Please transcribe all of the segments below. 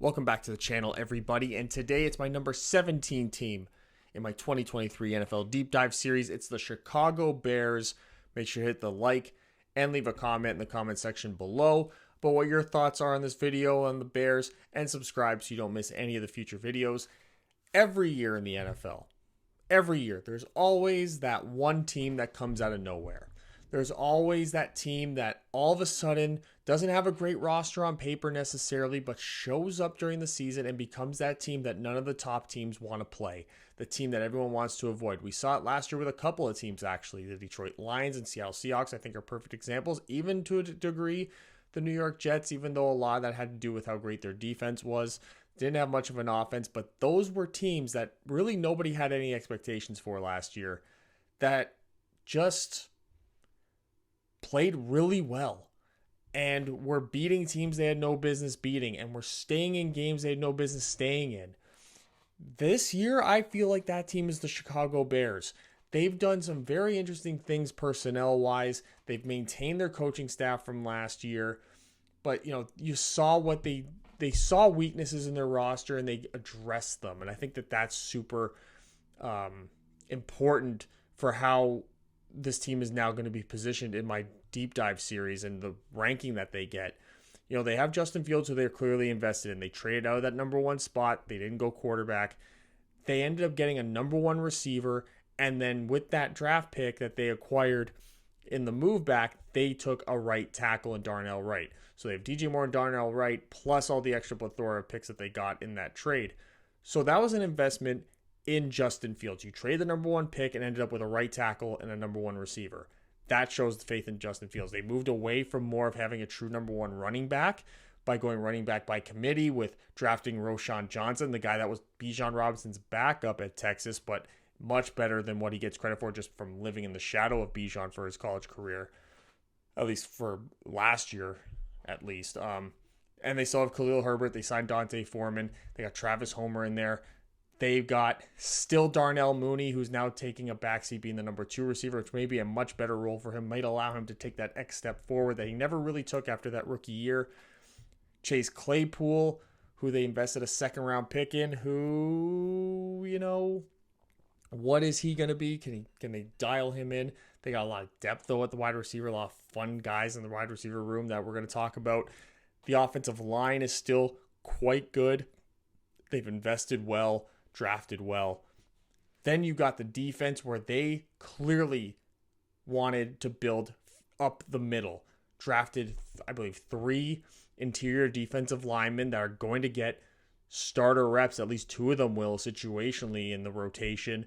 Welcome back to the channel, everybody, and today it's my number 17 team in my 2023 NFL Deep Dive Series. It's the Chicago Bears. Make sure to hit the like and leave a comment in the comment section below about what your thoughts are on this video on the Bears, and subscribe so you don't miss any of the future videos. Every year in the NFL, every year, there's always that one team that comes out of nowhere. There's always that team that all of a sudden doesn't have a great roster on paper necessarily, but shows up during the season and becomes that team that none of the top teams want to play. The team that everyone wants to avoid. We saw it last year with a couple of teams, actually. The Detroit Lions and Seattle Seahawks, I think, are perfect examples. Even to a degree, the New York Jets, even though a lot of that had to do with how great their defense was. Didn't have much of an offense, but those were teams that really nobody had any expectations for last year that just played really well and were beating teams they had no business beating and were staying in games they had no business staying in. This year, I feel like that team is the Chicago Bears. They've done some very interesting things personnel-wise. They've maintained their coaching staff from last year, but you saw what they saw weaknesses in their roster and they addressed them. And I think that that's super important for how this team is now going to be positioned in my deep dive series and the ranking that they get. They have Justin Fields, who they're clearly invested in. They traded out of that number one spot. They didn't go quarterback. They ended up getting a number one receiver. And then with that draft pick that they acquired in the move back, they took a right tackle in Darnell Wright. So they have DJ Moore and Darnell Wright, plus all the extra plethora of picks that they got in that trade. So that was an investment in Justin Fields. You trade the number one pick and ended up with a right tackle and a number one receiver. That shows the faith in Justin Fields. They moved away from more of having a true number one running back by going running back by committee with drafting Roschon Johnson, the guy that was Bijan Robinson's backup at Texas, but much better than what he gets credit for just from living in the shadow of Bijan for his college career, at least for last year, at least. And they still have Khalil Herbert. They signed Dante Foreman. They got Travis Homer in there. They've got still Darnell Mooney, who's now taking a backseat being the number two receiver, which may be a much better role for him, might allow him to take that X step forward that he never really took after that rookie year. Chase Claypool, who they invested a second round pick in, who, what is he going to be? Can they dial him in? They got a lot of depth, though, at the wide receiver, a lot of fun guys in the wide receiver room that we're going to talk about. The offensive line is still quite good. They've invested well, drafted well. Then you got the defense where they clearly wanted to build up the middle. Drafted, I believe, 3 interior defensive linemen that are going to get starter reps. At least 2 of them will situationally in the rotation.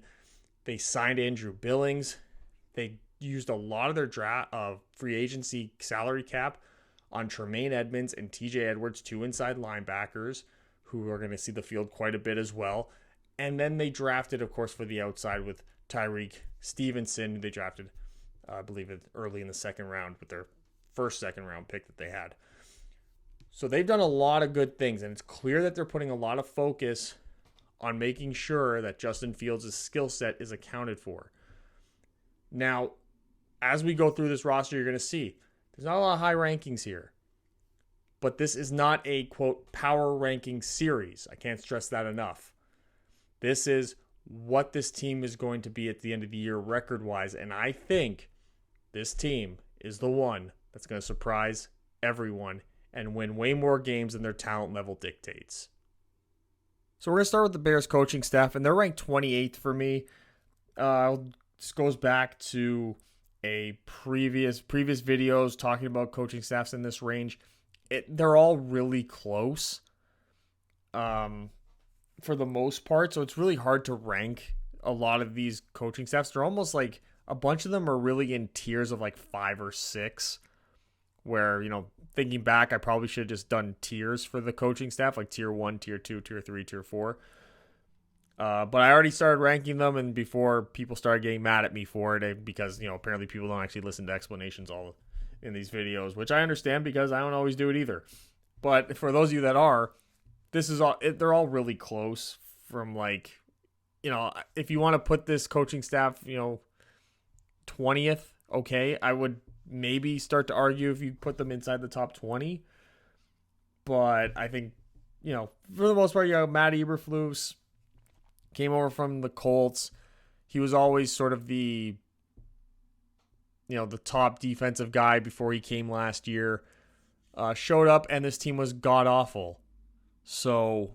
They signed Andrew Billings. They used a lot of their free agency salary cap on Tremaine Edmonds and TJ Edwards, 2 inside linebackers, who are going to see the field quite a bit as well. And then they drafted, of course, for the outside with Tyreek Stevenson, who they drafted, I believe, early in the second round with their first second-round pick that they had. So they've done a lot of good things, and it's clear that they're putting a lot of focus on making sure that Justin Fields' skill set is accounted for. Now, as we go through this roster, you're going to see there's not a lot of high rankings here. But this is not a, quote, power ranking series. I can't stress that enough. This is what this team is going to be at the end of the year record-wise, and I think this team is the one that's going to surprise everyone and win way more games than their talent level dictates. So we're going to start with the Bears coaching staff, and they're ranked 28th for me. This goes back to a previous videos talking about coaching staffs in this range. They're all really close for the most part, so it's really hard to rank a lot of these coaching staffs. They're almost like a bunch of them are really in tiers of like 5 or 6, where, thinking back, I probably should have just done tiers for the coaching staff, like tier 1, tier 2, tier 3, tier 4. But I already started ranking them, and before people started getting mad at me for it, because, apparently people don't actually listen to explanations all in these videos, which I understand because I don't always do it either. But for those of you that are, they're all really close from if you want to put this coaching staff, 20th, okay, I would maybe start to argue if you put them inside the top 20. But I think for the most part, Matt Eberflus came over from the Colts. He was always sort of the top defensive guy before he came last year. Showed up, and this team was god-awful. So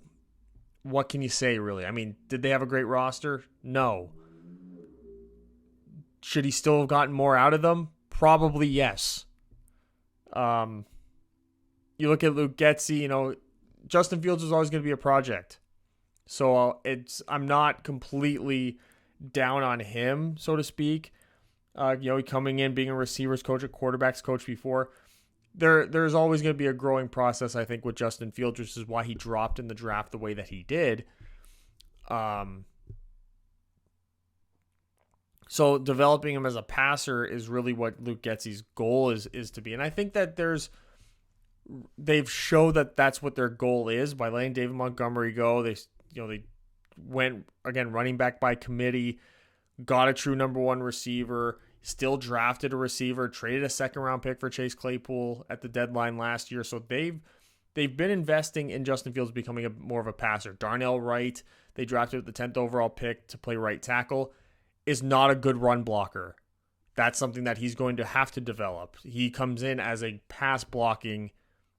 what can you say, really? I mean, did they have a great roster? No. Should he still have gotten more out of them? Probably yes. You look at Luke Getsy, Justin Fields is always going to be a project. So I'm not completely down on him, so to speak. Coming in, being a receivers coach, a quarterbacks coach before. There's always going to be a growing process, I think, with Justin Fields, which is why he dropped in the draft the way that he did. So developing him as a passer is really what Luke Getsy's goal is to be. And I think that they've showed that that's what their goal is by letting David Montgomery go. They went, again, running back by committee, got a true number one receiver, still drafted a receiver, traded a second-round pick for Chase Claypool at the deadline last year. So they've been investing in Justin Fields becoming more of a passer. Darnell Wright, they drafted with the 10th overall pick to play right tackle, is not a good run blocker. That's something that he's going to have to develop. He comes in as a pass-blocking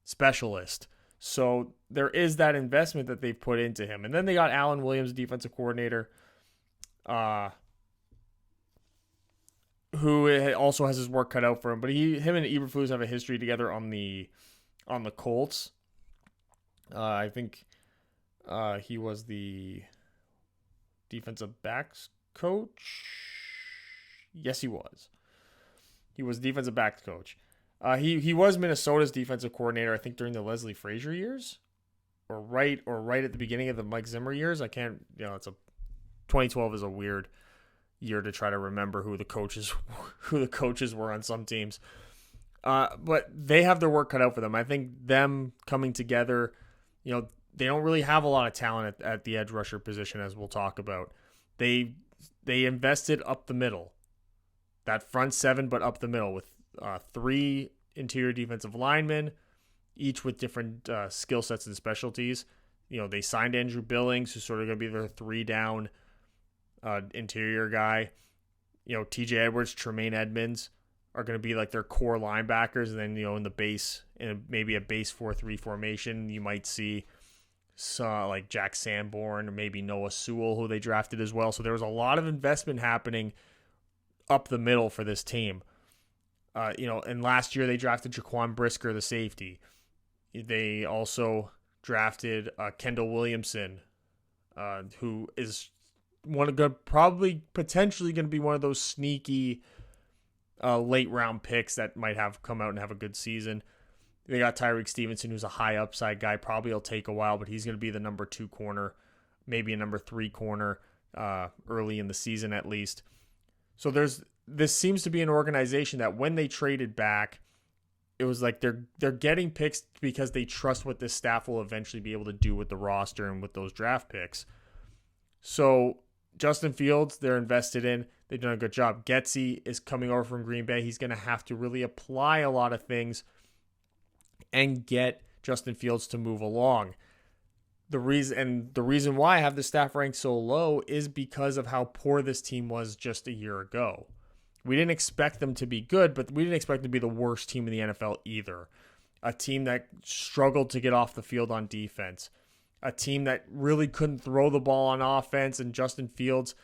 specialist. So there is that investment that they've put into him. And then they got Alan Williams, defensive coordinator, who also has his work cut out for him. But him and Eberflus have a history together on the Colts. I think he was the defensive backs coach. Yes, he was. He was defensive backs coach. He was Minnesota's defensive coordinator, I think, during the Leslie Frazier years, or right at the beginning of the Mike Zimmer years. I can't, 2012 is a weird year to try to remember who the coaches were on some teams. But they have their work cut out for them. I think them coming together, they don't really have a lot of talent at the edge rusher position, as we'll talk about. They invested up the middle, that front seven, but up the middle with 3 interior defensive linemen, each with different skill sets and specialties. They signed Andrew Billings, who's sort of going to be their 3-down interior guy. TJ Edwards, Tremaine Edmonds are going to be like their core linebackers. And then, in the base, in maybe a base 4-3 formation, you might see like Jack Sanborn or maybe Noah Sewell, who they drafted as well. So there was a lot of investment happening up the middle for this team. And last year they drafted Jaquan Brisker, the safety. They also drafted Kendall Williamson, who is potentially going to be one of those sneaky late round picks that might have come out and have a good season. They got Tyreek Stevenson, who's a high upside guy. Probably will take a while, but he's going to be the number 2 corner, maybe a number 3 corner early in the season at least. So this seems to be an organization that when they traded back, it was like they're getting picks because they trust what this staff will eventually be able to do with the roster and with those draft picks. So Justin Fields, they're invested in. They've done a good job. Getsy is coming over from Green Bay. He's going to have to really apply a lot of things and get Justin Fields to move along. The reason why I have the staff ranked so low is because of how poor this team was just a year ago. We didn't expect them to be good, but we didn't expect them to be the worst team in the NFL either. A team that struggled to get off the field on defense. A team that really couldn't throw the ball on offense, and Justin Fields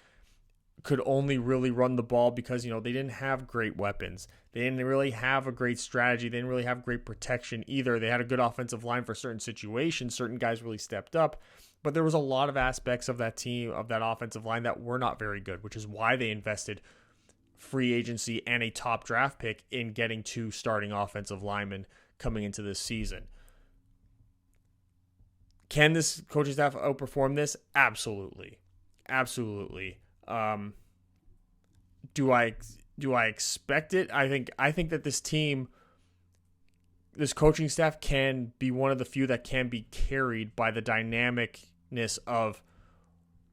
could only really run the ball because, they didn't have great weapons. They didn't really have a great strategy. They didn't really have great protection either. They had a good offensive line for certain situations. Certain guys really stepped up. But there was a lot of aspects of that team, of that offensive line, that were not very good, which is why they invested free agency and a top draft pick in getting 2 starting offensive linemen coming into this season. Can this coaching staff outperform this? Absolutely. Absolutely. Do I expect it? I think that this team, this coaching staff, can be one of the few that can be carried by the dynamicness of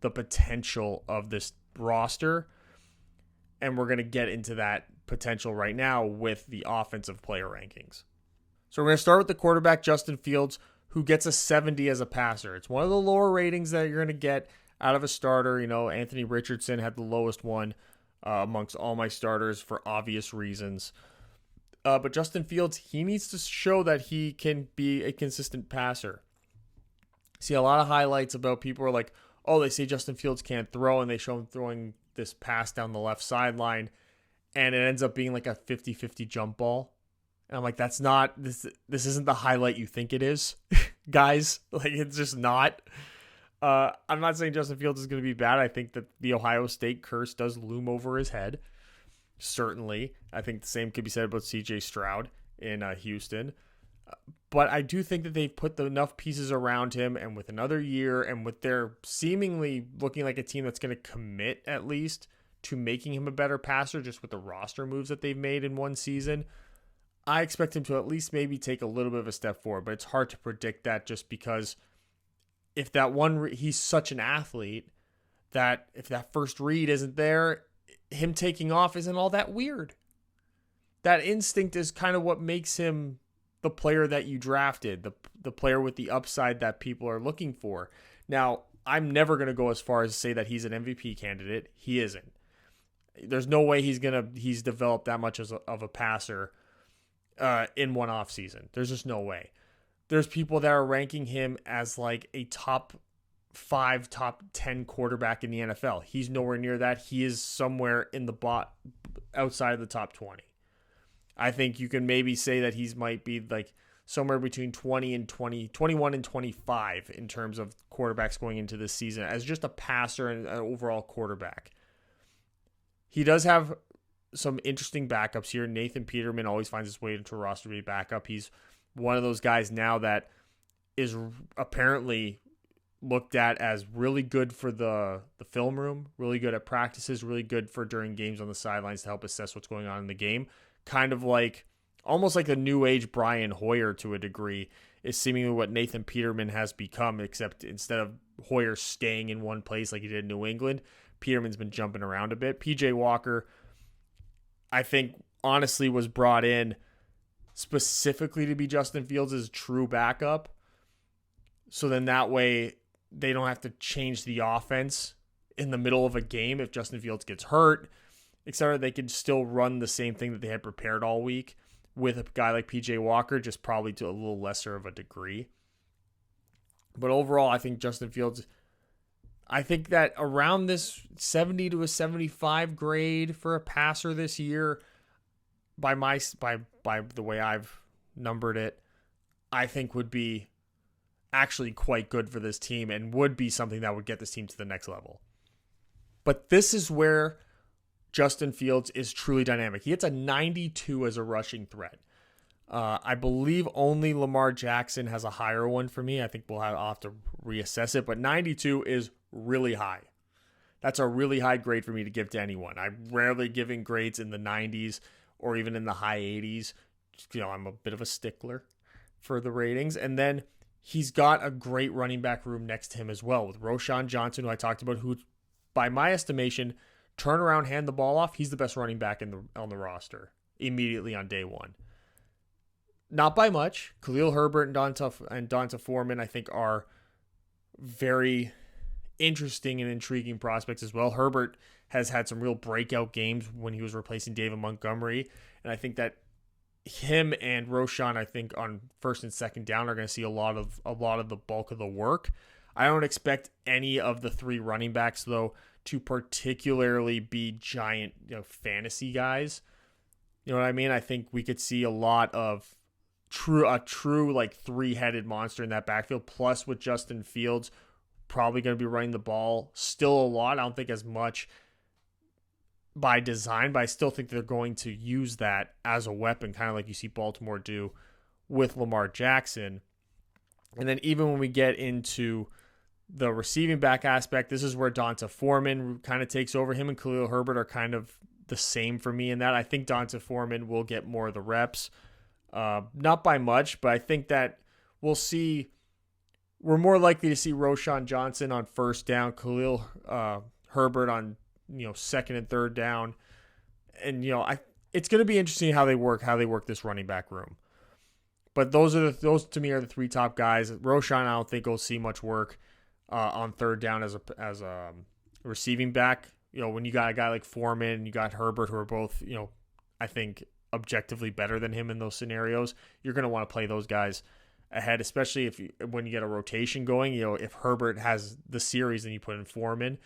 the potential of this roster. And we're going to get into that potential right now with the offensive player rankings. So we're going to start with the quarterback, Justin Fields, who gets a 70 as a passer. It's one of the lower ratings that you're going to get out of a starter. Anthony Richardson had the lowest one amongst all my starters for obvious reasons. But Justin Fields, he needs to show that he can be a consistent passer. See a lot of highlights about people are like, oh, they say Justin Fields can't throw, and they show him throwing this pass down the left sideline, and it ends up being like a 50-50 jump ball. And I'm like, that's not, this isn't the highlight you think it is, guys. Like, it's just not. I'm not saying Justin Fields is going to be bad. I think that the Ohio State curse does loom over his head. Certainly. I think the same could be said about CJ Stroud in Houston. But I do think that they've put enough pieces around him, and with another year, and with their seemingly looking like a team that's going to commit at least to making him a better passer just with the roster moves that they've made in one season, I expect him to at least maybe take a little bit of a step forward. But it's hard to predict that just because if he's such an athlete that if that first read isn't there, him taking off isn't all that weird. That instinct is kind of what makes him the player that you drafted, the player with the upside that people are looking for. Now, I'm never going to go as far as to say that he's an MVP candidate. He isn't. There's no way he's developed that much of a passer in one off season. There's just no way. There's people that are ranking him as like a top 5, top 10 quarterback in the NFL. He's nowhere near that. He is somewhere in the outside of the top 20. I think you can maybe say that he's might be like somewhere between 21 and 25 in terms of quarterbacks going into this season as just a passer and an overall quarterback. He does have some interesting backups here. Nathan Peterman always finds his way into a roster to be backup. He's one of those guys now that is apparently looked at as really good for the film room, really good at practices, really good for during games on the sidelines to help assess what's going on in the game. Kind of like, almost like a new age Brian Hoyer to a degree is seemingly what Nathan Peterman has become, except instead of Hoyer staying in one place like he did in New England, Peterman's been jumping around a bit. PJ Walker, I think, honestly was brought in specifically to be Justin Fields' true backup. So then that way they don't have to change the offense in the middle of a game if Justin Fields gets hurt, etc. They could still run the same thing that they had prepared all week with a guy like PJ Walker, just probably to a little lesser of a degree. But overall, I think Justin Fields, I think that around this 70 to a 75 grade for a passer this year, by the way I've numbered it, I think would be actually quite good for this team and would be something that would get this team to the next level. But this is where Justin Fields is truly dynamic. He hits a 92 as a rushing threat. I believe only Lamar Jackson has a higher one for me. I think I'll have to reassess it, but 92 is really high. That's a really high grade for me to give to anyone. I'm rarely giving grades in the 90s or even in the high 80s. I'm a bit of a stickler for the ratings. And then he's got a great running back room next to him as well with Roschon Johnson, who I talked about, who, by my estimation, turn around, hand the ball off. He's the best running back on the roster immediately on day one. Not by much. Khalil Herbert and Donta Foreman, I think, are very interesting and intriguing prospects as well. Herbert has had some real breakout games when he was replacing David Montgomery, and I think that him and Roschon, I think, on first and second down are going to see a lot of the bulk of the work. I don't expect any of the three running backs, though, to particularly be giant, fantasy guys. You know what I mean? I think we could see a lot of a true like three-headed monster in that backfield. Plus, with Justin Fields probably going to be running the ball still a lot. I don't think as much by design, but I still think they're going to use that as a weapon, kind of like you see Baltimore do with Lamar Jackson. And then even when we get into the receiving back aspect, this is where Donta Foreman kind of takes over. Him and Khalil Herbert are kind of the same for me in that. I think Donta Foreman will get more of the reps. Not by much, but I think that we're more likely to see Roschon Johnson on first down, Khalil Herbert on second and third down. And it's going to be interesting how they work this running back room. But those to me are the three top guys. Roschon, I don't think will see much work on third down as a receiving back. When you got a guy like Foreman, you got Herbert, who are both, I think objectively better than him in those scenarios. You're going to want to play those guys ahead, especially when you get a rotation going. If Herbert has the series, then you put in Foreman.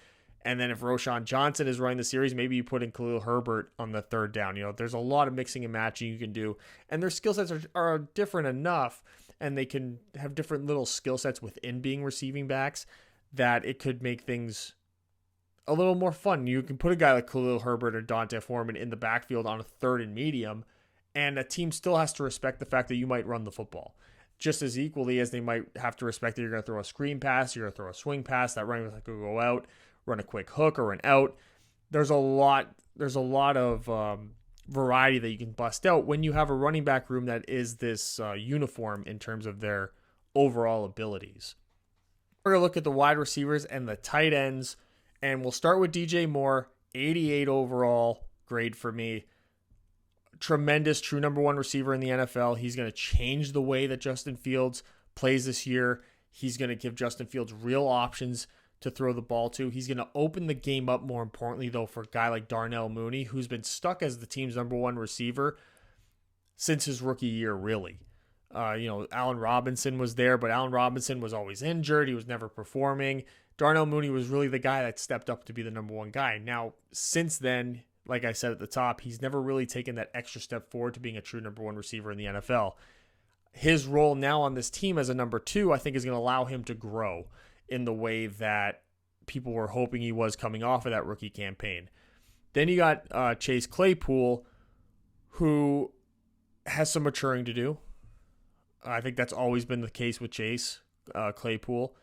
And then if Roschon Johnson is running the series, maybe you put in Khalil Herbert on the third down. There's a lot of mixing and matching you can do. And their skill sets are different enough, and they can have different little skill sets within being receiving backs, that it could make things a little more fun. You can put a guy like Khalil Herbert or Dante Foreman in the backfield on a third and medium, and a team still has to respect the fact that you might run the football just as equally as they might have to respect that you're going to throw a screen pass, you're going to throw a swing pass, that running back could go out, run a quick hook or an out. There's a lot of variety that you can bust out when you have a running back room that is this uniform in terms of their overall abilities. We're going to look at the wide receivers and the tight ends, and we'll start with DJ Moore, 88 overall grade for me. Tremendous, true number one receiver in the NFL. He's going to change the way that Justin Fields plays this year. He's going to give Justin Fields real options to throw the ball to. He's going to open the game up, more importantly, though, for a guy like Darnell Mooney, who's been stuck as the team's number one receiver since his rookie year, really. Allen Robinson was there, but Allen Robinson was always injured. He was never performing. Darnell Mooney was really the guy that stepped up to be the number one guy. Now, since then, like I said at the top, he's never really taken that extra step forward to being a true number one receiver in the NFL. His role now on this team as a number two, I think, is going to allow him to grow in the way that people were hoping he was coming off of that rookie campaign. Then you got Chase Claypool, who has some maturing to do. I think that's always been the case with Chase Claypool.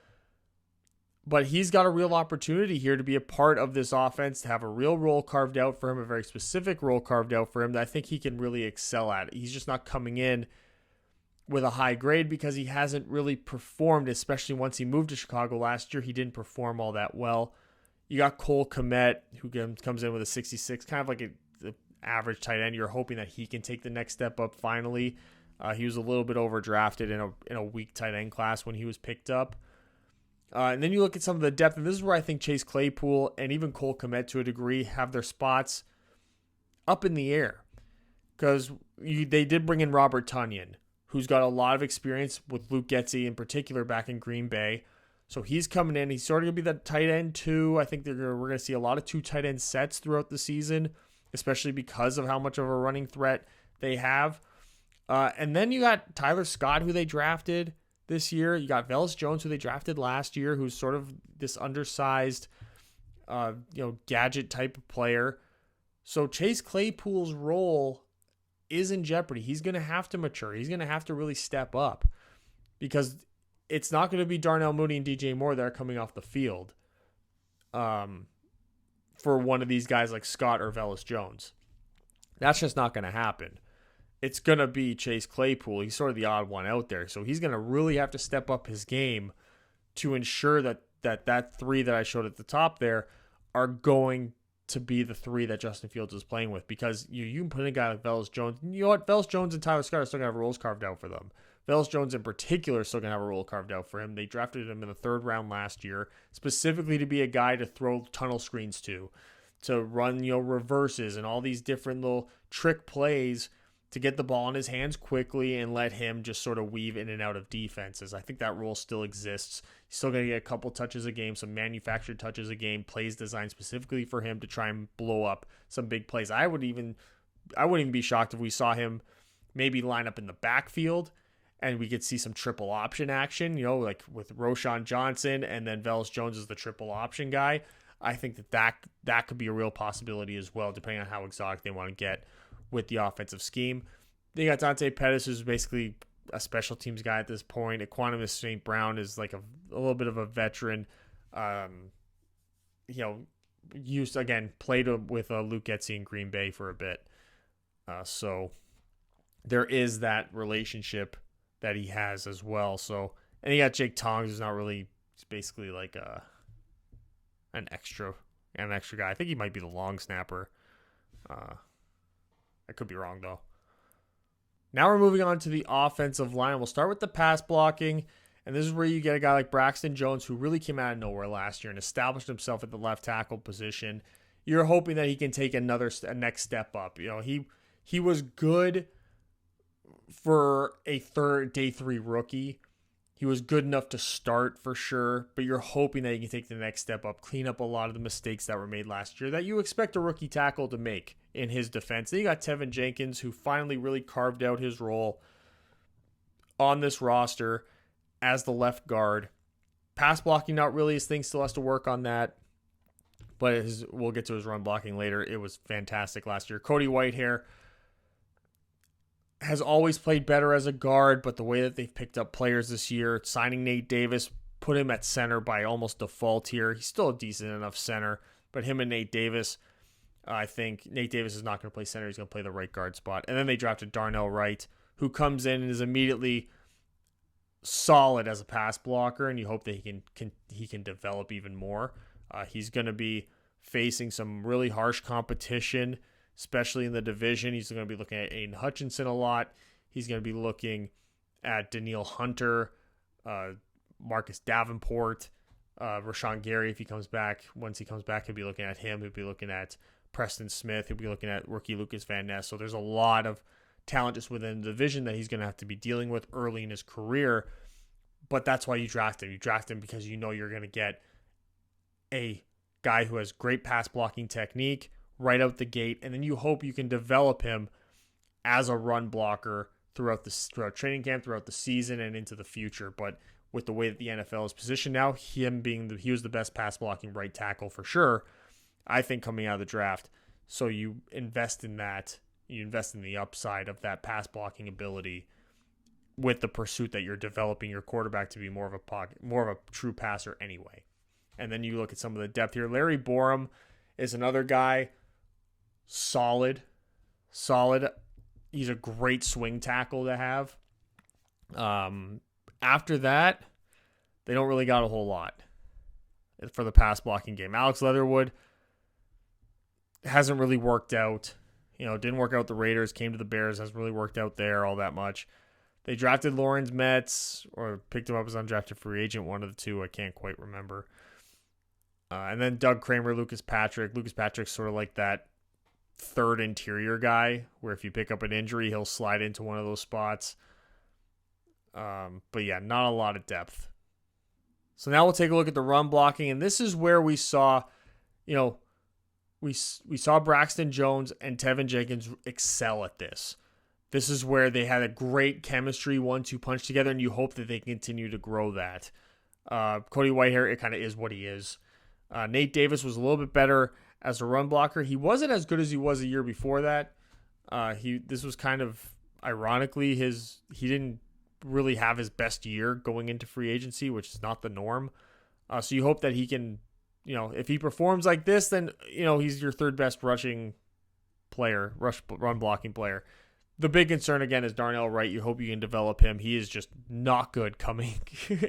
But he's got a real opportunity here to be a part of this offense, to have a real role carved out for him, a very specific role carved out for him that I think he can really excel at. He's just not coming in with a high grade because he hasn't really performed, especially once he moved to Chicago last year. He didn't perform all that well. You got Cole Kmet, who comes in with a 66, kind of like the average tight end. You're hoping that he can take the next step up finally. He was a little bit overdrafted in a weak tight end class when he was picked up. And then you look at some of the depth, and this is where I think Chase Claypool and even Cole Kmet to a degree have their spots up in the air. Because they did bring in Robert Tonyan, who's got a lot of experience with Luke Getsy in particular back in Green Bay. So he's coming in. He's sort of going to be that tight end too. I think we're going to see a lot of two tight end sets throughout the season, especially because of how much of a running threat they have. And then you got Tyler Scott, who they drafted this year. You got Velus Jones, who they drafted last year, who's sort of this undersized, gadget type of player. So Chase Claypool's role is in jeopardy. He's going to have to mature. He's going to have to really step up because it's not going to be Darnell Mooney and DJ Moore that are coming off the field for one of these guys like Scott or Velus Jones. That's just not going to happen. It's going to be Chase Claypool. He's sort of the odd one out there. So he's going to really have to step up his game to ensure that three that I showed at the top there are going to be the three that Justin Fields is playing with. Because you can put in a guy like Velus Jones. You know what? Velus Jones and Tyler Scott are still going to have roles carved out for them. Velus Jones in particular is still going to have a role carved out for him. They drafted him in the third round last year, specifically to be a guy to throw tunnel screens to run reverses and all these different little trick plays to get the ball in his hands quickly and let him just sort of weave in and out of defenses. I think that role still exists. He's still going to get a couple touches a game, some manufactured touches a game, plays designed specifically for him to try and blow up some big plays. I wouldn't even be shocked if we saw him maybe line up in the backfield and we could see some triple option action, like with Roschon Johnson and then Velus Jones is the triple option guy. I think that could be a real possibility as well, depending on how exotic they want to get with the offensive scheme. They got Dante Pettis, who's basically a special teams guy at this point. Equanimous St. Brown is like a little bit of a veteran. Played with Luke Getsy in Green Bay for a bit. So there is that relationship that he has as well. So, and you got Jake Tongs, who's not really, he's basically like an extra guy. I think he might be the long snapper. I could be wrong though. Now we're moving on to the offensive line. We'll start with the pass blocking. And this is where you get a guy like Braxton Jones, who really came out of nowhere last year and established himself at the left tackle position. You're hoping that he can take a next step up. He was good for a day three rookie. He was good enough to start for sure, but you're hoping that he can take the next step up, clean up a lot of the mistakes that were made last year that you expect a rookie tackle to make in his defense. Then you got Tevin Jenkins, who finally really carved out his role on this roster as the left guard. Pass blocking, not really his thing, still has to work on that. But we'll get to his run blocking later. It was fantastic last year. Cody Whitehair has always played better as a guard, but the way that they've picked up players this year, signing Nate Davis, put him at center by almost default here. He's still a decent enough center, but him and Nate Davis, I think Nate Davis is not going to play center. He's going to play the right guard spot. And then they drafted Darnell Wright, who comes in and is immediately solid as a pass blocker, and you hope that he can develop even more. He's going to be facing some really harsh competition, especially in the division. He's going to be looking at Aiden Hutchinson a lot. He's going to be looking at Daniil Hunter, Marcus Davenport, Rashawn Gary if he comes back. Once he comes back, he'll be looking at him. He'll be looking at Preston Smith. He'll be looking at rookie Lucas Van Ness. So there's a lot of talent just within the division that he's going to have to be dealing with early in his career. But that's why you draft him. You draft him because you know you're going to get a guy who has great pass blocking technique right out the gate, and then you hope you can develop him as a run blocker throughout training camp, throughout the season, and into the future. But with the way that the NFL is positioned now, he was the best pass blocking right tackle for sure, I think, coming out of the draft. So you invest in that. You invest in the upside of that pass blocking ability with the pursuit that you're developing your quarterback to be more of a true passer anyway. And then you look at some of the depth here. Larry Borum is another guy, solid. He's a great swing tackle to have. After that, they don't really got a whole lot for the pass blocking game. Alex Leatherwood hasn't really worked out. Didn't work out with the Raiders, came to the Bears, hasn't really worked out there all that much. They drafted Lawrence Metz, or picked him up as undrafted free agent, one of the two, I can't quite remember. And then Doug Kramer, Lucas Patrick. Lucas Patrick's sort of like that third interior guy, where if you pick up an injury, he'll slide into one of those spots. But yeah, not a lot of depth. So now we'll take a look at the run blocking, and this is where we saw, we saw Braxton Jones and Tevin Jenkins excel at this. This is where they had a great chemistry 1-2 punch together, and you hope that they continue to grow that. Cody Whitehair, it kind of is what he is. Nate Davis was a little bit better as a run blocker. He wasn't as good as he was a year before that. This was kind of ironically he didn't really have his best year going into free agency, which is not the norm. So you hope that he can, if he performs like this, then he's your third best run blocking player. The big concern again is Darnell Wright. You hope you can develop him. He is just not good coming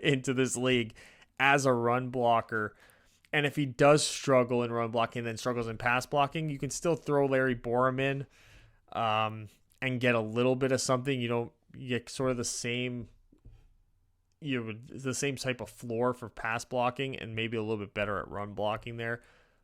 into this league as a run blocker. And if he does struggle in run blocking and then struggles in pass blocking, you can still throw Larry Borum in and get a little bit of something. You get sort of the same type of floor for pass blocking and maybe a little bit better at run blocking there.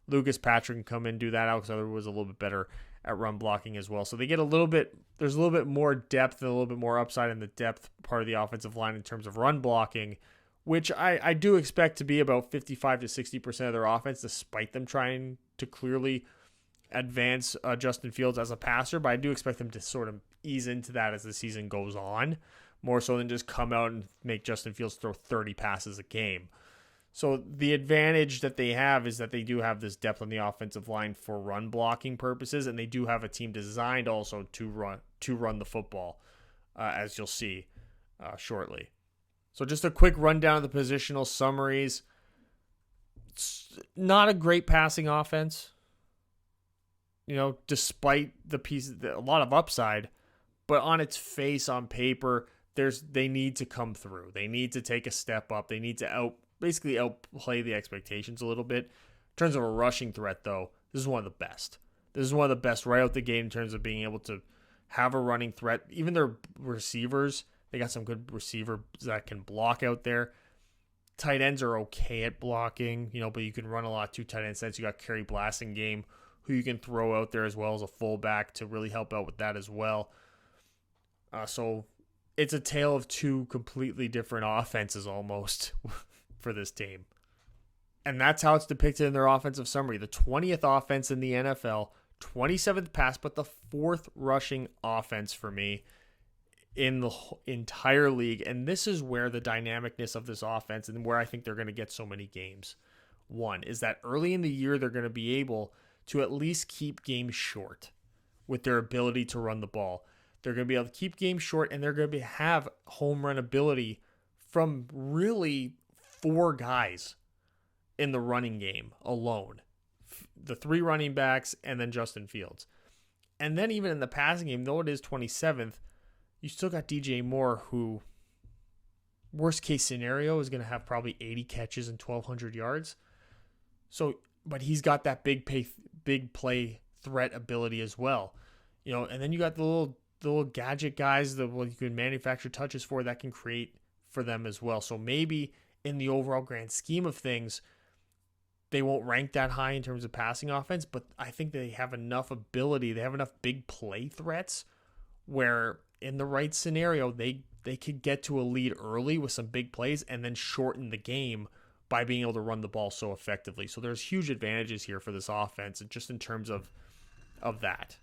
Lucas Patrick can come in and do that. Alex Leatherwood was a little bit better at run blocking as well. So they get there's a little bit more depth and a little bit more upside in the depth part of the offensive line in terms of run blocking, which I do expect to be about 55 to 60% of their offense, despite them trying to clearly advance Justin Fields as a passer. But I do expect them to sort of ease into that as the season goes on, more so than just come out and make Justin Fields throw 30 passes a game. So the advantage that they have is that they do have this depth on the offensive line for run blocking purposes, and they do have a team designed also to run the football, as you'll see shortly. So just a quick rundown of the positional summaries. It's not a great passing offense, despite a lot of upside, but on its face, on paper, they need to come through. They need to take a step up. They need to outplay the expectations a little bit. In terms of a rushing threat, though, this is one of the best. This is one of the best right out the gate in terms of being able to have a running threat. Even their receivers, they got some good receivers that can block out there. Tight ends are okay at blocking, but you can run a lot of 2 tight end sets. You got Kerry Blasingame, who you can throw out there as well as a fullback to really help out with that as well. So it's a tale of 2 completely different offenses almost for this team. And that's how it's depicted in their offensive summary. The 20th offense in the NFL, 27th pass, but the 4th rushing offense for me in the entire league. And this is where the dynamicness of this offense and where I think they're going to get so many games. One is that early in the year, they're going to be able to at least keep games short with their ability to run the ball. They're going to be able to keep games short, and they're going to have home run ability from really 4 guys in the running game alone. The 3 running backs and then Justin Fields. And then even in the passing game, though it is 27th, you still got DJ Moore, who, worst case scenario, is going to have probably 80 catches and 1,200 yards. So, but he's got that big play threat ability as well. And then you got the little gadget guys that you can manufacture touches for that can create for them as well. So maybe in the overall grand scheme of things, they won't rank that high in terms of passing offense, but I think they have enough ability. They have enough big play threats where in the right scenario, they could get to a lead early with some big plays and then shorten the game by being able to run the ball so effectively. So there's huge advantages here for this offense, just in terms of that.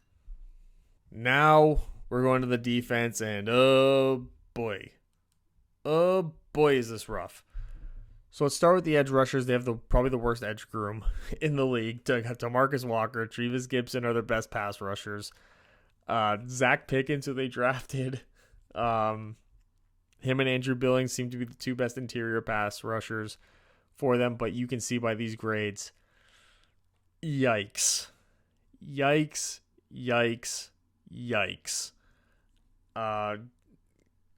Now we're going to the defense, and oh boy, is this rough. So let's start with the edge rushers. They have probably the worst edge groom in the league. DeMarcus Walker, Trevis Gibson are their best pass rushers. Zach Pickens, who they drafted, him and Andrew Billings seem to be the 2 best interior pass rushers for them, but you can see by these grades, yikes.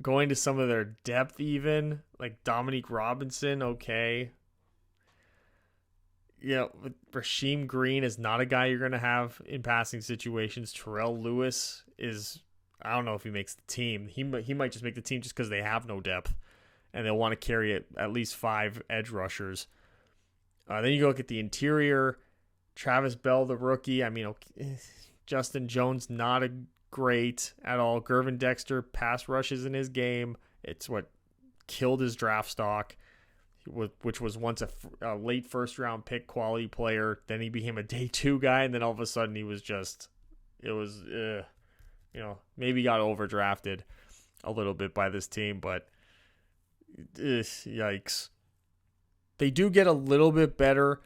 Going to some of their depth even, like Dominique Robinson, okay. Rasheem Green is not a guy you're going to have in passing situations. Terrell Lewis is, I don't know if he makes the team. He might just make the team just because they have no depth, and they'll want to carry at least 5 edge rushers. Then you go look at the interior. Travis Bell, the rookie. Justin Jones, not a great at all. Gervin Dexter, pass rushes in his game. It's what killed his draft stock, which was once a late first-round pick quality player. Then he became a day 2 guy, and then all of a sudden he was just, maybe got overdrafted a little bit by this team, but yikes. They do get a little bit better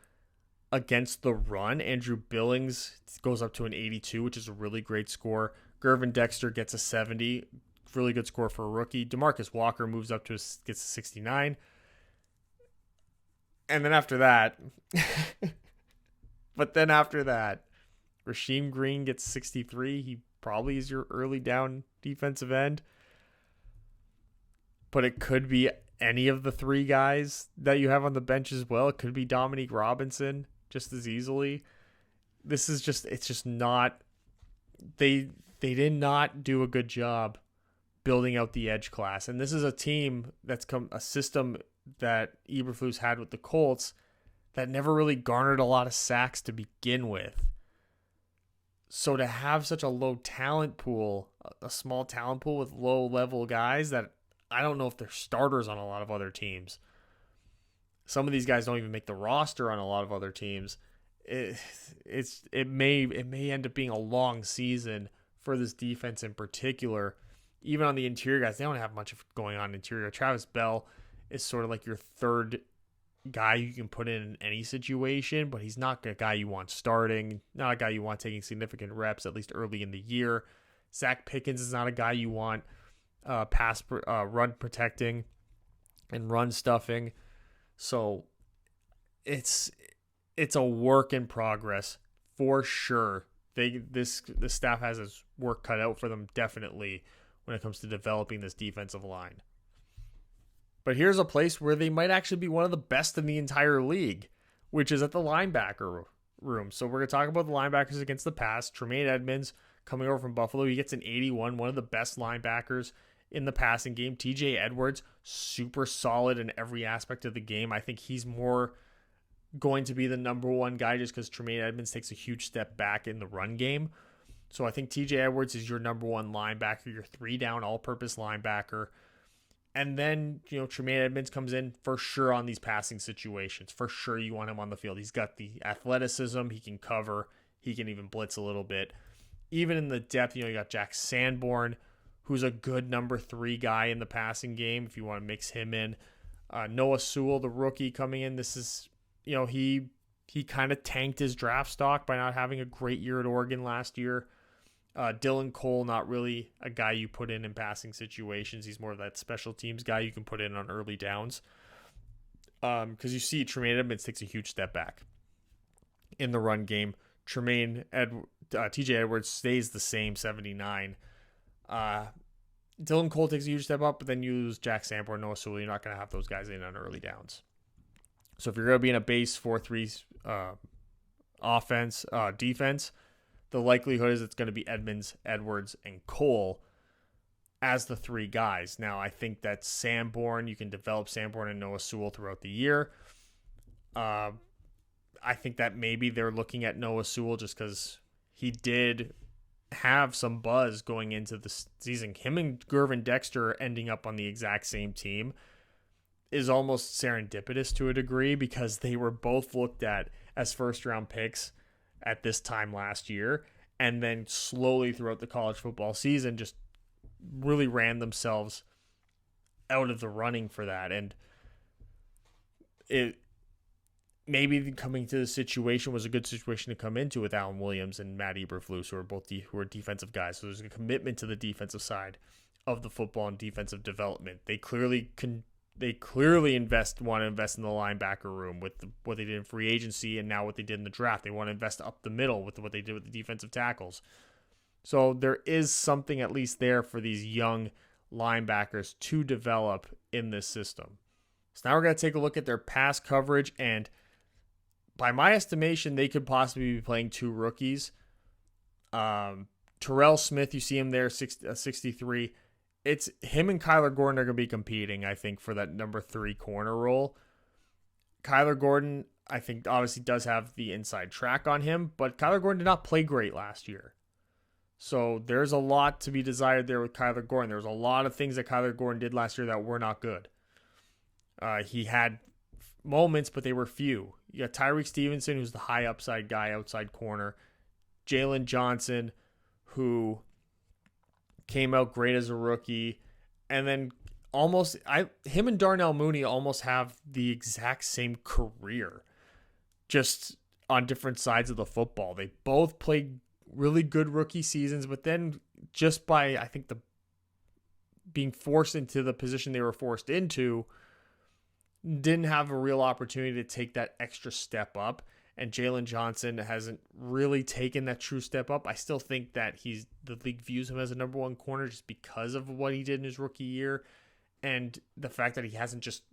against the run. Andrew Billings goes up to an 82, which is a really great score. Gervin Dexter gets a 70, really good score for a rookie. DeMarcus Walker moves up to gets a 69. And then after that, Rasheem Green gets 63. He probably is your early down defensive end. But it could be any of the 3 guys that you have on the bench as well. It could be Dominique Robinson just as easily. It's just not, they did not do a good job building out the edge class. And this is a team that's a system that Eberflus had with the Colts that never really garnered a lot of sacks to begin with. So to have such a low talent pool, a small talent pool with low level guys that I don't know if they're starters on a lot of other teams. Some of these guys don't even make the roster on a lot of other teams. It may end up being a long season for this defense in particular. Even on the interior guys, they don't have much going on interior. Travis Bell is sort of like your 3rd guy you can put in any situation, but he's not a guy you want starting, not a guy you want taking significant reps, at least early in the year. Zach Pickens is not a guy you want run protecting and run stuffing. So it's a work in progress for sure. This staff has its work cut out for them definitely when it comes to developing this defensive line. But here's a place where they might actually be one of the best in the entire league, which is at the linebacker room. So we're going to talk about the linebackers against the pass. Tremaine Edmonds coming over from Buffalo. He gets an 81, one of the best linebackers in the passing game. TJ Edwards, super solid in every aspect of the game. I think he's more going to be the number one guy just because Tremaine Edmunds takes a huge step back in the run game. So I think TJ Edwards is your number one linebacker, your 3-down all-purpose linebacker. And then, Tremaine Edmunds comes in for sure on these passing situations. For sure you want him on the field. He's got the athleticism. He can cover. He can even blitz a little bit. Even in the depth, you got Jack Sanborn, who's a good number 3 guy in the passing game if you want to mix him in. Noah Sewell, the rookie coming in. This is, he kind of tanked his draft stock by not having a great year at Oregon last year. Dylan Cole, not really a guy you put in passing situations. He's more of that special teams guy you can put in on early downs. Because you see Tremaine Edmunds takes a huge step back in the run game. TJ Edwards stays the same, 79. Dylan Cole takes a huge step up, but then you lose Jack Sanborn, Noah Sewell. You're not going to have those guys in on early downs. So if you're going to be in a base 4-3 defense, the likelihood is it's going to be Edmunds, Edwards, and Cole as the 3 guys. Now, I think that Sanborn, you can develop Sanborn and Noah Sewell throughout the year. I think that maybe they're looking at Noah Sewell just because he did have some buzz going into the season. Him and Gervin Dexter ending up on the exact same team is almost serendipitous to a degree because they were both looked at as first-round picks at this time last year, and then slowly throughout the college football season just really ran themselves out of the running for that. And it maybe coming to the situation was a good situation to come into with Alan Williams and Matt Eberflus, who are defensive guys. So there's a commitment to the defensive side of the football and defensive development. They clearly want to invest in the linebacker room with what they did in free agency and now what they did in the draft. They want to invest up the middle with what they did with the defensive tackles. So there is something at least there for these young linebackers to develop in this system. So now we're going to take a look at their pass coverage, and by my estimation, they could possibly be playing 2 rookies. Terrell Smith, you see him there, 63. It's him and Kyler Gordon are going to be competing, I think, for that number 3 corner role. Kyler Gordon, I think, obviously does have the inside track on him, but Kyler Gordon did not play great last year. So there's a lot to be desired there with Kyler Gordon. There's a lot of things that Kyler Gordon did last year that were not good. He had moments, but they were few. You got Tyreek Stevenson, who's the high upside guy, outside corner. Jalen Johnson, who came out great as a rookie. And then him and Darnell Mooney almost have the exact same career, just on different sides of the football. They both played really good rookie seasons, but then just by, I think, being forced into the position they were forced into, didn't have a real opportunity to take that extra step up. And Jalen Johnson hasn't really taken that true step up. I still think that the league views him as a number 1 corner just because of what he did in his rookie year, and the fact that he hasn't just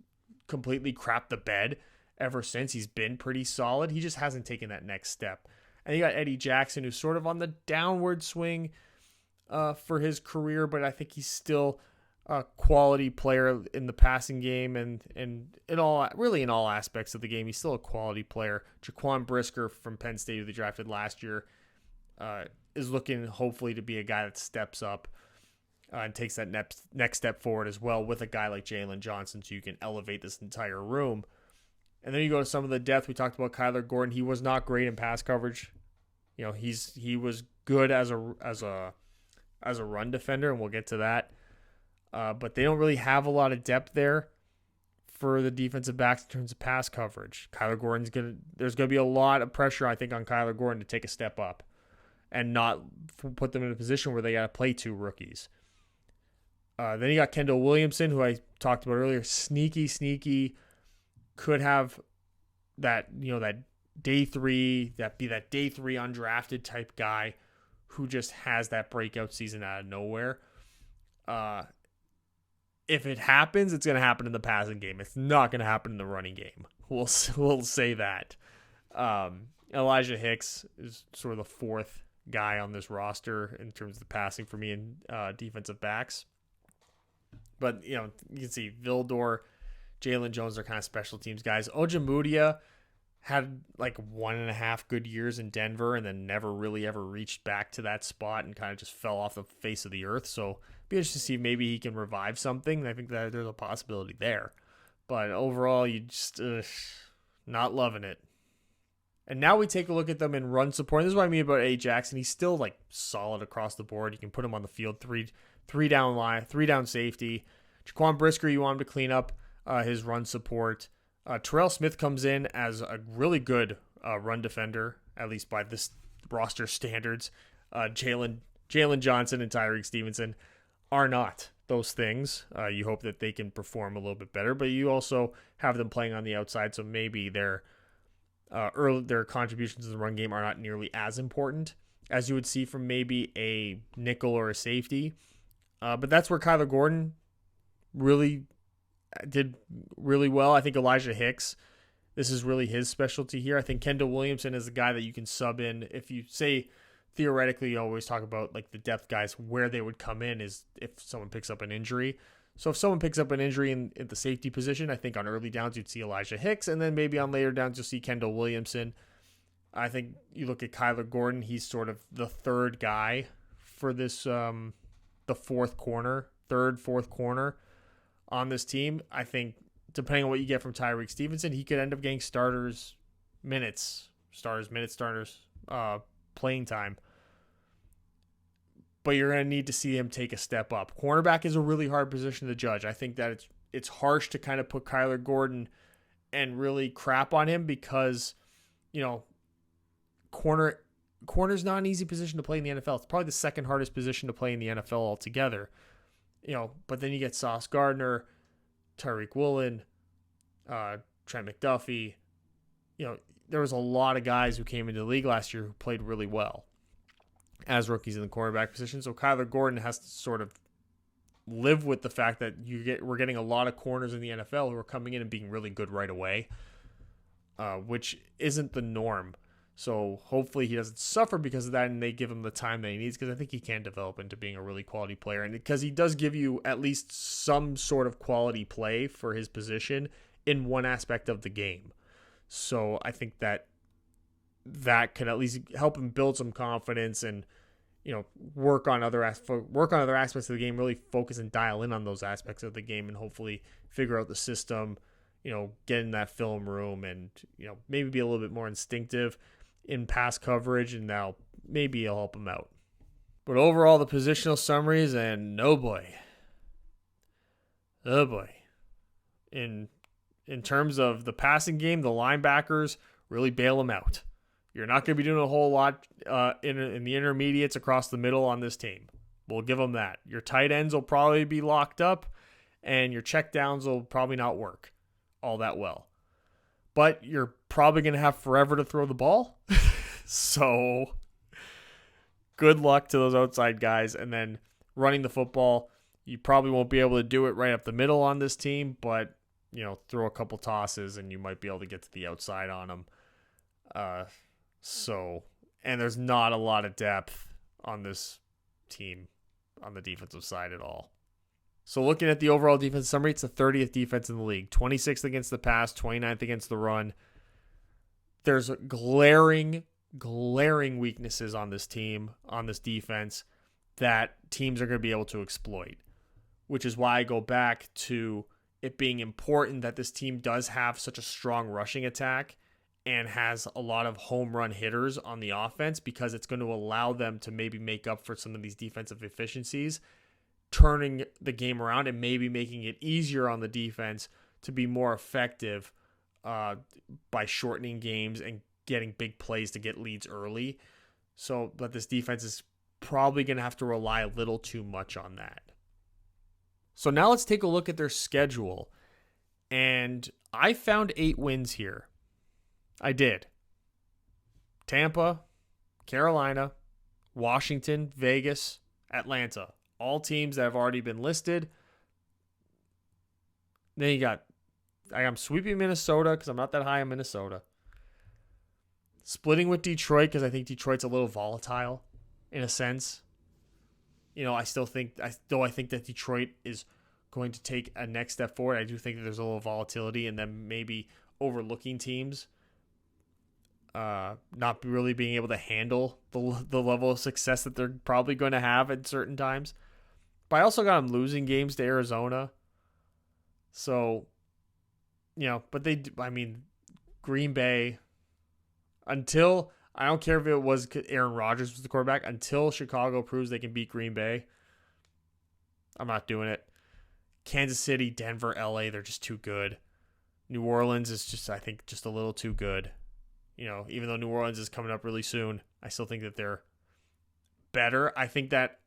completely crapped the bed ever since. He's been pretty solid. He just hasn't taken that next step. And you got Eddie Jackson, who's sort of on the downward swing for his career, but I think he's still a quality player in the passing game and in all aspects of the game. He's still a quality player. Jaquan Brisker from Penn State, who they drafted last year, is looking hopefully to be a guy that steps up and takes that next step forward as well with a guy like Jalen Johnson, so you can elevate this entire room. And then you go to some of the depth. We talked about Kyler Gordon. He was not great in pass coverage. He was good as a run defender, and we'll get to that. But they don't really have a lot of depth there for the defensive backs in terms of pass coverage. There's gonna be a lot of pressure, I think, on Kyler Gordon to take a step up and not put them in a position where they got to play 2 rookies. Then you got Kendall Williamson, who I talked about earlier. Sneaky, could have that day 3, that day 3 undrafted type guy who just has that breakout season out of nowhere. If it happens, it's going to happen in the passing game. It's not going to happen in the running game. We'll say that. Elijah Hicks is sort of the 4th guy on this roster in terms of the passing for me and defensive backs. But, you can see Vildor, Jalen Jones are kind of special teams guys. Ojemudia had like 1.5 good years in Denver and then never really ever reached back to that spot and kind of just fell off the face of the earth. So it'd be interesting to see if maybe he can revive something. I think that there's a possibility there. But overall, you just not loving it. And now we take a look at them in run support. And this is what I mean about A. Jackson. He's still like solid across the board. You can put him on the field, three down line, 3 down safety. Jaquan Brisker, you want him to clean up his run support. Terrell Smith comes in as a really good run defender, at least by this roster standards. Jalen Johnson and Tyreek Stevenson are not those things. You hope that they can perform a little bit better, but you also have them playing on the outside, so maybe their contributions to the run game are not nearly as important as you would see from maybe a nickel or a safety. But that's where Kyler Gordon really did really well. I think Elijah Hicks, this is really his specialty here. I think Kendall Williamson is the guy that you can sub in. If you say, theoretically, you always talk about like the depth guys, where they would come in is if someone picks up an injury. So if someone picks up an injury in the safety position, I think on early downs you'd see Elijah Hicks, and then maybe on later downs you'll see Kendall Williamson. I think you look at Kyler Gordon, he's sort of the third guy for this, the fourth corner on this team. I think depending on what you get from Tyreek Stevenson, he could end up getting starters playing time. But you're going to need to see him take a step up. Cornerback is a really hard position to judge. I think that it's harsh to kind of put Kyler Gordon and really crap on him because, corner's not an easy position to play in the NFL. It's probably the second hardest position to play in the NFL altogether. But then you get Sauce Gardner, Tariq Woolen, Trent McDuffie. There was a lot of guys who came into the league last year who played really well as rookies in the cornerback position. So Kyler Gordon has to sort of live with the fact that we're getting a lot of corners in the NFL who are coming in and being really good right away, which isn't the norm. So hopefully he doesn't suffer because of that and they give him the time that he needs, because I think he can develop into being a really quality player. And because he does give you at least some sort of quality play for his position in one aspect of the game. So I think that can at least help him build some confidence and, work on other aspects of the game, really focus and dial in on those aspects of the game and hopefully figure out the system, get in that film room and, maybe be a little bit more instinctive in pass coverage, and now maybe it'll help him out. But overall, the positional summaries, and oh boy. In terms of the passing game, the linebackers really bail him out. You're not going to be doing a whole lot in the intermediates across the middle on this team. We'll give them that. Your tight ends will probably be locked up, and your check downs will probably not work all that well. But you're probably going to have forever to throw the ball. So good luck to those outside guys. And then running the football, you probably won't be able to do it right up the middle on this team, but, throw a couple tosses and you might be able to get to the outside on them. And there's not a lot of depth on this team on the defensive side at all. So looking at the overall defense summary, it's the 30th defense in the league, 26th against the pass, 29th against the run. There's glaring weaknesses on this team, on this defense, that teams are going to be able to exploit, which is why I go back to it being important that this team does have such a strong rushing attack and has a lot of home run hitters on the offense, because it's going to allow them to maybe make up for some of these defensive efficiencies, turning the game around and maybe making it easier on the defense to be more effective by shortening games and getting big plays to get leads early. But this defense is probably going to have to rely a little too much on that. So now let's take a look at their schedule. And I found 8 wins here. I did. Tampa, Carolina, Washington, Vegas, Atlanta. All teams that have already been listed. Then I'm sweeping Minnesota because I'm not that high on Minnesota. Splitting with Detroit because I think Detroit's a little volatile. in a sense. I think that Detroit is going to take a next step forward. I do think that there's a little volatility and then maybe overlooking teams not really being able to handle the level of success that they're probably going to have at certain times. But I also got them losing games to Arizona. So, but Green Bay, until, I don't care if it was Aaron Rodgers was the quarterback, until Chicago proves they can beat Green Bay, I'm not doing it. Kansas City, Denver, LA, they're just too good. New Orleans is just, I think, just a little too good. Even though New Orleans is coming up really soon, I still think that they're better. I think that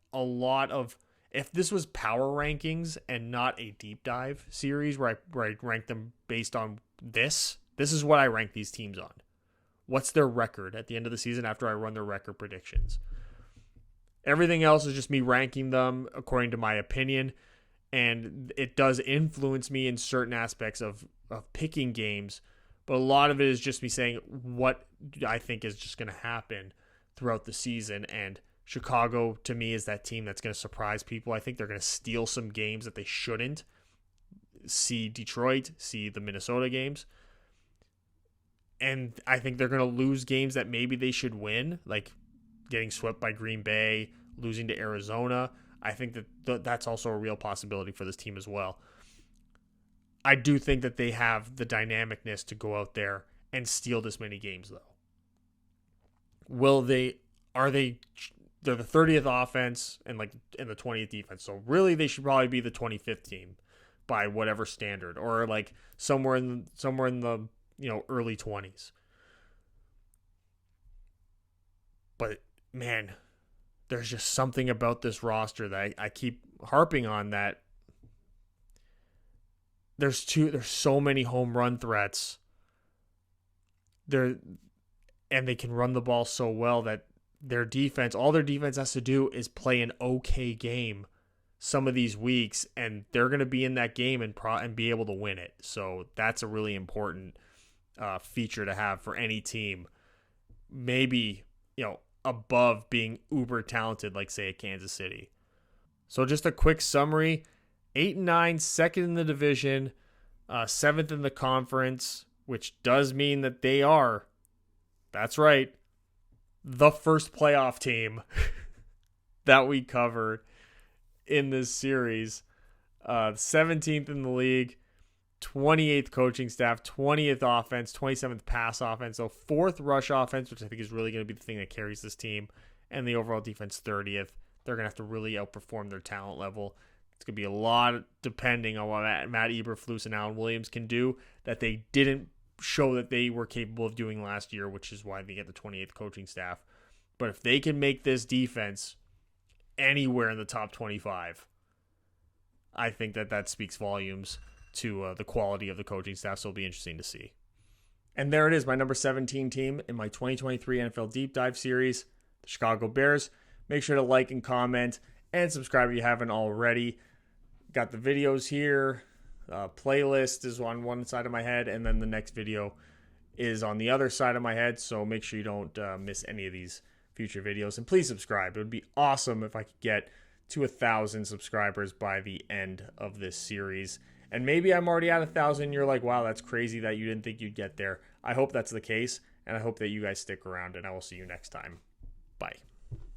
if this was power rankings and not a deep dive series where I rank them based on this is what I rank these teams on. What's their record at the end of the season after I run their record predictions? Everything else is just me ranking them according to my opinion, and it does influence me in certain aspects of picking games, but a lot of it is just me saying what I think is just going to happen throughout the season, and Chicago, to me, is that team that's going to surprise people. I think they're going to steal some games that they shouldn't. See Detroit, see the Minnesota games. And I think they're going to lose games that maybe they should win, like getting swept by Green Bay, losing to Arizona. I think that that's also a real possibility for this team as well. I do think that they have the dynamicness to go out there and steal this many games, though. They're the 30th offense and the 20th defense. So really they should probably be the 25th team by whatever standard, or like somewhere in the early 20s. But man, there's just something about this roster that I keep harping on, that there's so many home run threats. And they can run the ball so well that all their defense has to do is play an okay game some of these weeks, and they're going to be in that game and be able to win it. So that's a really important feature to have for any team. Maybe, above being uber talented, like say at Kansas City. So just a quick summary: 8-9, second in the division, 7th in the conference, which does mean that they are, that's right, the first playoff team that we covered in this series. 17th in the league, 28th coaching staff, 20th offense, 27th pass offense, so 4th rush offense, which I think is really going to be the thing that carries this team, and the overall defense 30th. They're going to have to really outperform their talent level. It's going to be a lot depending on what Matt Eberflus and Alan Williams can do that they didn't show that they were capable of doing last year, which is why they get the 28th coaching staff. But if they can make this defense anywhere in the top 25, I think that speaks volumes to the quality of the coaching staff, so it'll be interesting to see. And there it is, my number 17 team in my 2023 NFL Deep Dive Series, the Chicago Bears. Make sure to like and comment and subscribe if you haven't already. Got the videos here. Playlist is on one side of my head, and then the next video is on the other side of my head, so make sure you don't miss any of these future videos. And please subscribe. It would be awesome if I could get to 1,000 subscribers by the end of this series. And maybe I'm already at 1,000 and you're like, wow, that's crazy that you didn't think you'd get there. I hope that's the case, and I hope that you guys stick around, and I will see you next time. Bye.